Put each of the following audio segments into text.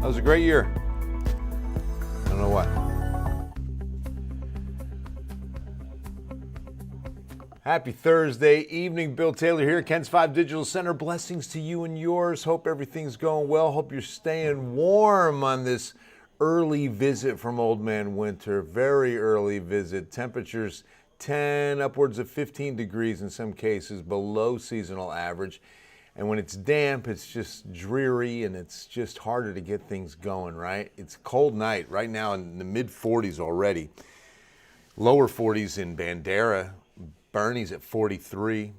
That was a great year. I don't know what. Happy Thursday evening. Bill Taylor here, Ken's 5 Digital Center. Blessings to you and yours. Hope everything's going well. Hope you're staying warm on this early visit from Old Man Winter. Very early visit. Temperatures 10, upwards of 15 degrees in some cases, below seasonal average. And when it's damp, it's just dreary and it's just harder to get things going, right? It's a cold night right now in the mid 40s already. Lower 40s in Bandera. Bernie's at 43.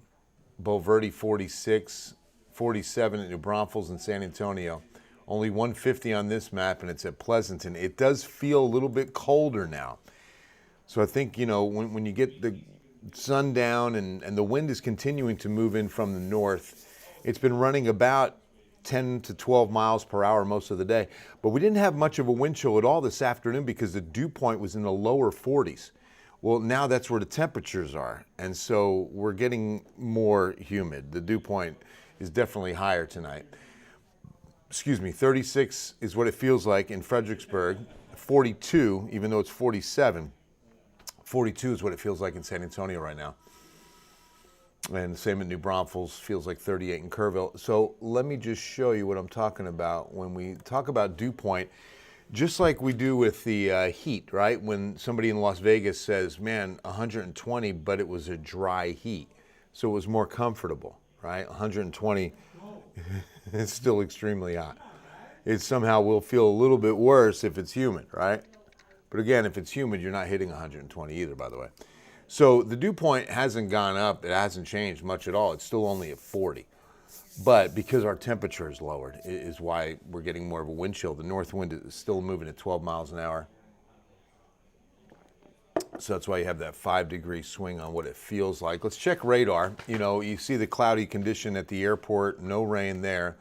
Bulverde 46. 47 at New Braunfels and San Antonio. Only 150 on this map, and it's at Pleasanton. It does feel a little bit colder now. So I think, you know, when you get the sun down and the wind is continuing to move in from the north, it's been running about 10 to 12 miles per hour most of the day. But we didn't have much of a wind chill at all this afternoon because the dew point was in the lower 40s. Well, now that's where the temperatures are. And so we're getting more humid. The dew point is definitely higher tonight. Excuse me, 36 is what it feels like in Fredericksburg. 42, even though it's 47, 42 is what it feels like in San Antonio right now. And the same at New Braunfels, feels like 38 in Kerrville. So let me just show you what I'm talking about when we talk about dew point. Just like we do with the heat, right? When somebody in Las Vegas says, man, 120, but it was a dry heat. So it was more comfortable, right? 120 is still extremely hot. It somehow will feel a little bit worse if it's humid, right? But again, if it's humid, you're not hitting 120 either, by the way. So the dew point hasn't gone up. It hasn't changed much at all. It's still only at 40. But because our temperature is lowered is why we're getting more of a wind chill. The north wind is still moving at 12 miles an hour. So that's why you have that 5-degree swing on what it feels like. Let's check radar. You know, you see the cloudy condition at the airport, no rain there.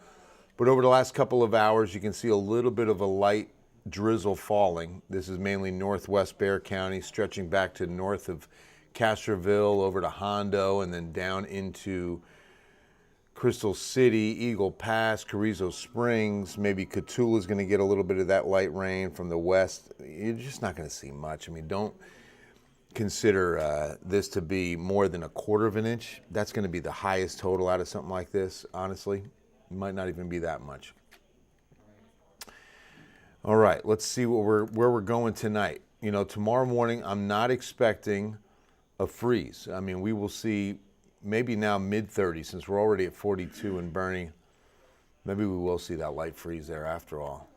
But over the last couple of hours, you can see a little bit of a light drizzle falling. This is mainly northwest Bexar County, stretching back to north of Castroville, over to Hondo, and then down into Crystal City, Eagle Pass, Carrizo Springs. Maybe Cotulla is going to get a little bit of that light rain from the west. You're just not going to see much. I mean, don't consider this to be more than 1/4 of an inch. That's going to be the highest total out of something like this, honestly. It might not even be that much. All right, let's see where we're going tonight. You know, tomorrow morning, I'm not expecting a freeze. I mean, we will see maybe now mid-30s, since we're already at 42 in Bernie. Maybe we will see that light freeze there after all.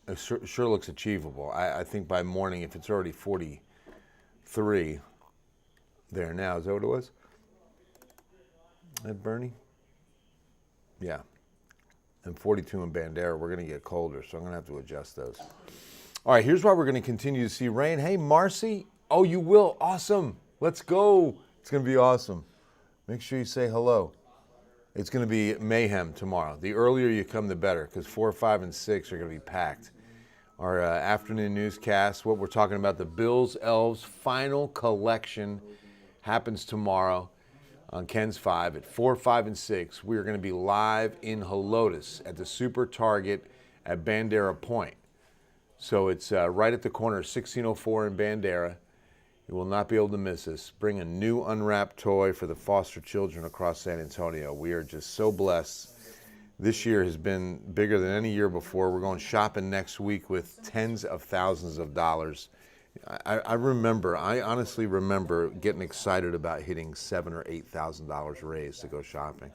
It sure looks achievable. I think by morning, if it's already 43 there now, is that what it was? At Bernie? Yeah. And 42 in Bandera, we're going to get colder, so I'm going to have to adjust those. All right, here's why we're going to continue to see rain. Hey, Marcy. Oh, you will? Awesome. Let's go. It's going to be awesome. Make sure you say hello. It's going to be mayhem tomorrow. The earlier you come, the better, because 4, 5, and 6 are going to be packed. Our afternoon newscast, what we're talking about, the Bills Elves final collection happens tomorrow on Ken's 5 at 4, 5, and 6. We are going to be live in Helotes at the Super Target at Bandera Point. So it's right at the corner of 1604 and Bandera. You will not be able to miss this. Bring a new unwrapped toy for the foster children across San Antonio. We are just so blessed. This year has been bigger than any year before. We're going shopping next week with tens of thousands of dollars. I honestly remember getting excited about hitting $7,000 or $8,000 raised to go shopping.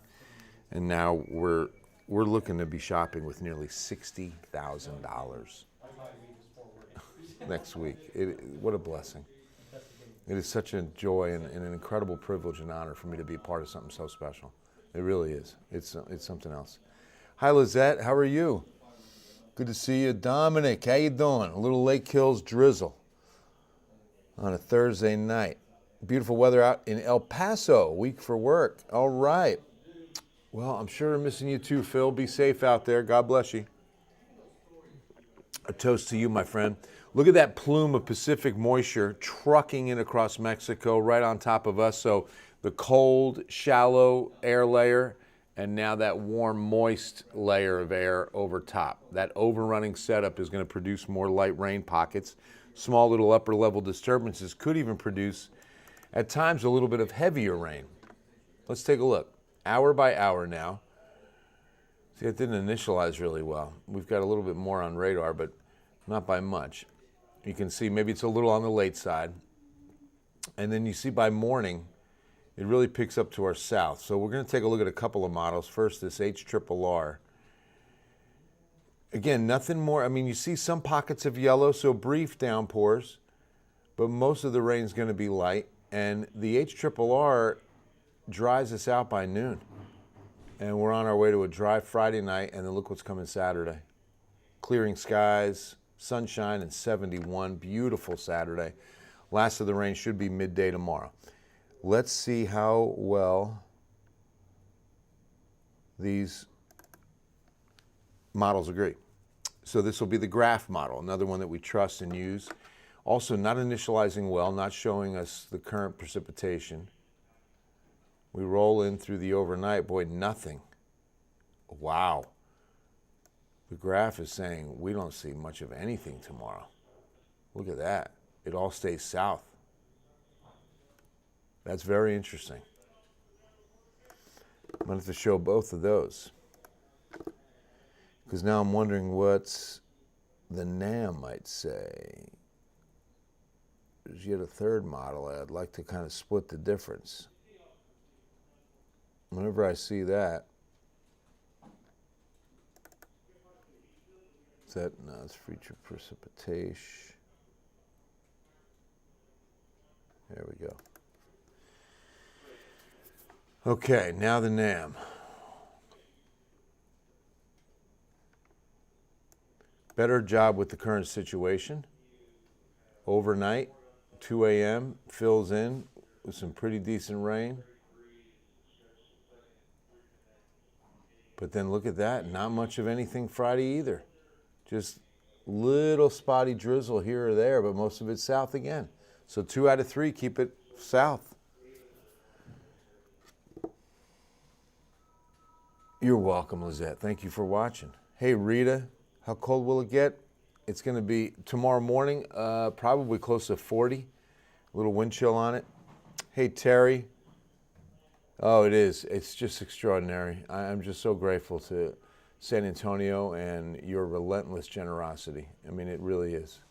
And now we're looking to be shopping with nearly $60,000 next week. What a blessing. It is such a joy and an incredible privilege and honor for me to be a part of something so special. It really is. It's something else. Hi, Lizette. How are you? Good to see you. Dominic, how you doing? A little Lake Hills drizzle on a Thursday night. Beautiful weather out in El Paso. Week for work. All right. Well, I'm sure I'm missing you too, Phil. Be safe out there. God bless you. A toast to you, my friend. Look at that plume of Pacific moisture trucking in across Mexico right on top of us. So the cold, shallow air layer, and now that warm, moist layer of air over top. That overrunning setup is going to produce more light rain pockets. Small little upper level disturbances could even produce, at times, a little bit of heavier rain. Let's take a look. Hour by hour now. See, it didn't initialize really well. We've got a little bit more on radar, but not by much. You can see maybe it's a little on the late side. And then you see by morning, it really picks up to our south. So we're going to take a look at a couple of models. First, this HRRR. Again, nothing more. I mean, you see some pockets of yellow, so brief downpours, but most of the rain is going to be light. And the HRRR dries us out by noon. And we're on our way to a dry Friday night, and then look what's coming Saturday. Clearing skies, sunshine, and 71. Beautiful Saturday. Last of the rain should be midday tomorrow. Let's see how well these models agree. So this will be the graph model, another one that we trust and use. Also not initializing well, not showing us the current precipitation. We roll in through the overnight, boy, nothing. Wow. The graph is saying we don't see much of anything tomorrow. Look at that. It all stays south. That's very interesting. I'm going to have to show both of those. Because now I'm wondering what the NAM might say. There's yet a third model. I'd like to kind of split the difference. Whenever I see that, no, it's future precipitation. There we go. Okay, now the NAM. Better job with the current situation. Overnight, 2 a.m., fills in with some pretty decent rain. But then look at that, not much of anything Friday either. Just little spotty drizzle here or there, but most of it's south again. So 2 out of 3, keep it south. You're welcome, Lizette. Thank you for watching. Hey, Rita, how cold will it get? It's going to be tomorrow morning, probably close to 40. A little wind chill on it. Hey, Terry. Oh, it is. It's just extraordinary. I'm just so grateful to San Antonio and your relentless generosity. I mean, it really is.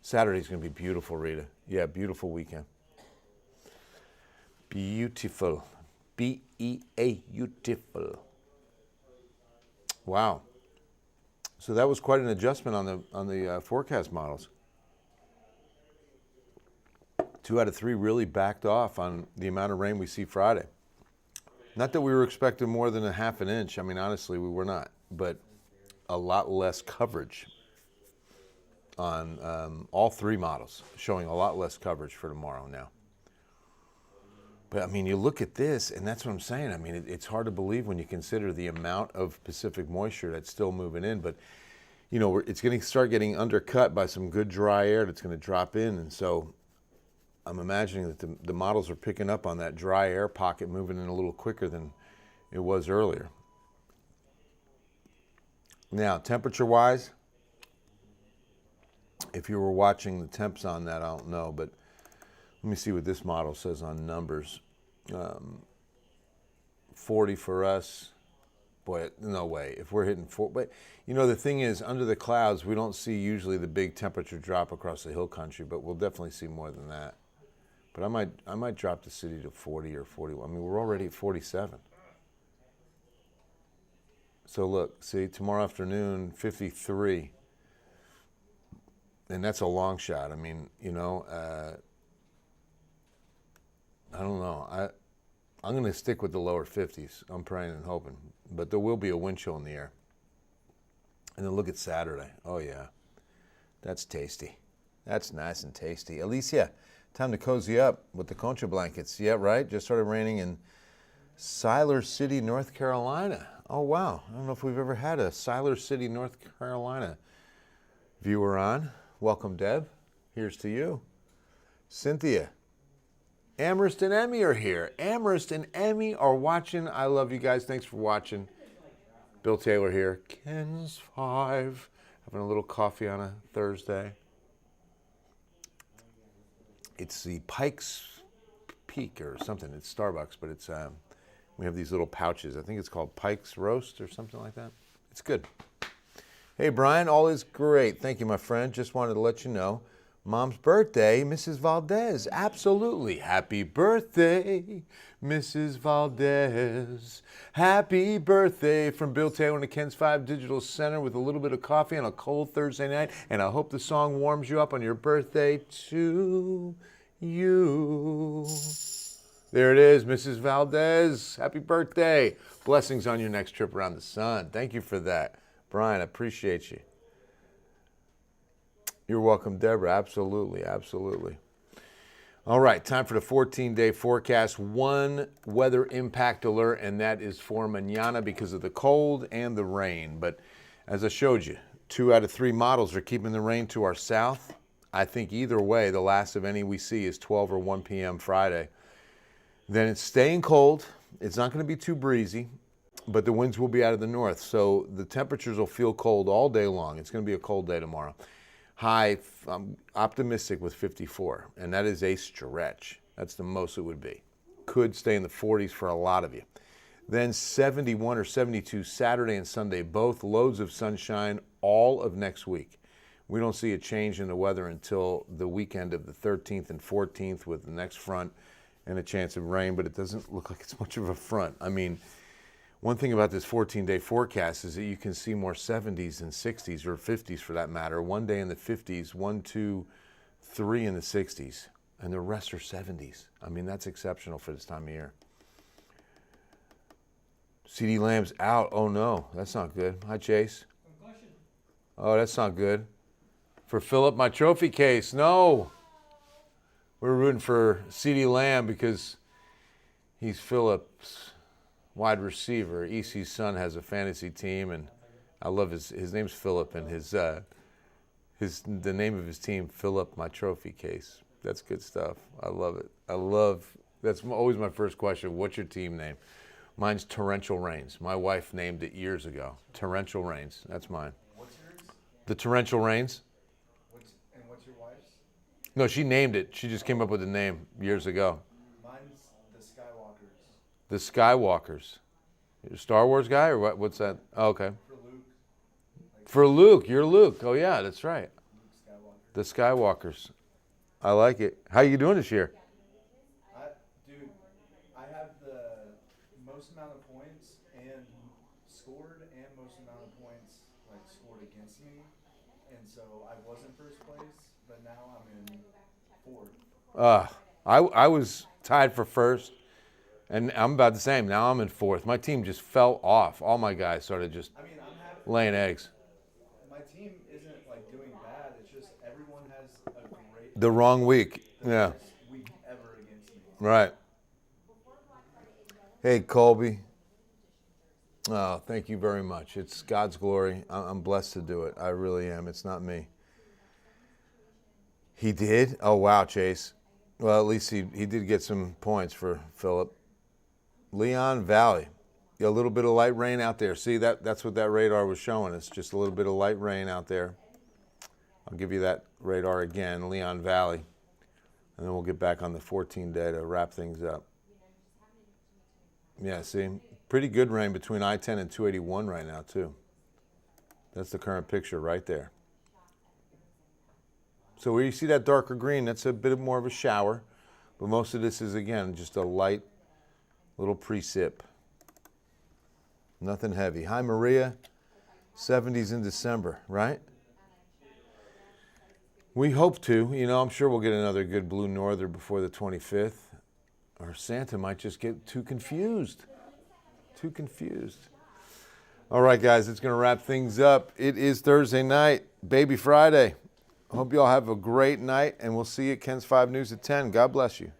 Saturday's going to be beautiful, Rita. Yeah, beautiful weekend. Beautiful. Beautiful. Wow. So that was quite an adjustment on the forecast models. 2 out of 3 really backed off on the amount of rain we see Friday. Not that we were expecting more than a half an inch. I mean, honestly, we were not. But a lot less coverage. on all three models, showing a lot less coverage for tomorrow now. But I mean, you look at this, and that's what I'm saying. I mean, it's hard to believe when you consider the amount of Pacific moisture that's still moving in. But, you know, it's going to start getting undercut by some good dry air that's going to drop in. And so I'm imagining that the models are picking up on that dry air pocket moving in a little quicker than it was earlier. Now, temperature-wise, if you were watching the temps on that, I don't know, but let me see what this model says on numbers. 40 for us. Boy, no way. If we're hitting 4, but you know, the thing is, under the clouds, we don't see usually the big temperature drop across the hill country, but we'll definitely see more than that. But I might drop the city to 40 or 41. I mean, we're already at 47. So look, see, tomorrow afternoon, 53. And that's a long shot. I mean, you know, I don't know. I'm going to stick with the lower 50s. I'm praying and hoping. But there will be a wind chill in the air. And then look at Saturday. Oh, yeah. That's tasty. That's nice and tasty. Alicia, time to cozy up with the Concha blankets. Yeah, right? Just started raining in Siler City, North Carolina. Oh, wow. I don't know if we've ever had a Siler City, North Carolina viewer on. Welcome, Deb. Here's to you. Cynthia. Amherst and Emmy are here. Amherst and Emmy are watching. I love you guys. Thanks for watching. Bill Taylor here. Ken's 5. Having a little coffee on a Thursday. It's the Pikes Peak or something. It's Starbucks, but it's we have these little pouches. I think it's called Pikes Roast or something like that. It's good. Hey, Brian, all is great. Thank you, my friend. Just wanted to let you know. Mom's birthday, Mrs. Valdez. Absolutely. Happy birthday, Mrs. Valdez. Happy birthday from Bill Taylor and the Ken's 5 Digital Center with a little bit of coffee on a cold Thursday night. And I hope the song warms you up on your birthday to you. There it is, Mrs. Valdez. Happy birthday. Blessings on your next trip around the sun. Thank you for that. Brian, I appreciate you. You're welcome, Deborah. Absolutely, absolutely. All right, time for the 14-day forecast. One weather impact alert, and that is for mañana because of the cold and the rain. But as I showed you, 2 out of 3 models are keeping the rain to our south. I think either way, the last of any we see is 12 or 1 p.m. Friday. Then it's staying cold. It's not going to be too breezy, but the winds will be out of the north. So the temperatures will feel cold all day long. It's going to be a cold day tomorrow. High, I'm optimistic with 54, and that is a stretch. That's the most it would be. Could stay in the 40s for a lot of you. Then 71 or 72 Saturday and Sunday, both loads of sunshine all of next week. We don't see a change in the weather until the weekend of the 13th and 14th with the next front and a chance of rain, but it doesn't look like it's much of a front. I mean, one thing about this 14-day forecast is that you can see more 70s and 60s or 50s for that matter. One day in the 50s, 1, 2, 3 in the 60s, and the rest are 70s. I mean, that's exceptional for this time of year. CeeDee Lamb's out. Oh, no, that's not good. Hi, Chase. Oh, that's not good. For Philip, my trophy case. No. We're rooting for CeeDee Lamb because he's Philip's wide receiver. EC's son has a fantasy team, and I love his name's Philip, and the name of his team, Philip, my trophy case. That's good stuff. I love it. That's always my first question. What's your team name? Mine's Torrential Rains. My wife named it years ago. Torrential Rains. That's mine. What's yours? The Torrential Rains. What's your wife's? No, she named it. She just came up with the name years ago. The Skywalkers. You're a Star Wars guy or what? What's that? Oh, okay. For Luke. For Luke. You're Luke. Oh, yeah, that's right. Luke Skywalker. The Skywalkers. I like it. How you doing this year? I have the most amount of points and scored and most amount of points scored against me. And so I was in first place, but now I'm in fourth. I was tied for first. And I'm about the same. Now I'm in fourth. My team just fell off. All my guys started just laying eggs. My team isn't doing bad. It's just The wrong week. Yeah. Best week ever against me. Right. Hey, Colby. Oh, thank you very much. It's God's glory. I'm blessed to do it. I really am. It's not me. He did? Oh, wow, Chase. Well, at least he did get some points for Philip. Leon Valley. Yeah, a little bit of light rain out there. See, that's what that radar was showing us. Just a little bit of light rain out there. I'll give you that radar again, Leon Valley. And then we'll get back on the 14 day to wrap things up. Yeah, see, pretty good rain between I-10 and 281 right now, too. That's the current picture right there. So where you see that darker green, that's a bit more of a shower. But most of this is, again, just a light little precip. Nothing heavy. Hi, Maria. 70s in December, right? We hope to. You know, I'm sure we'll get another good blue norther before the 25th. Or Santa might just get too confused. Too confused. All right, guys, it's going to wrap things up. It is Thursday night, Baby Friday. I hope you all have a great night, and we'll see you at Ken's 5 News at 10. God bless you.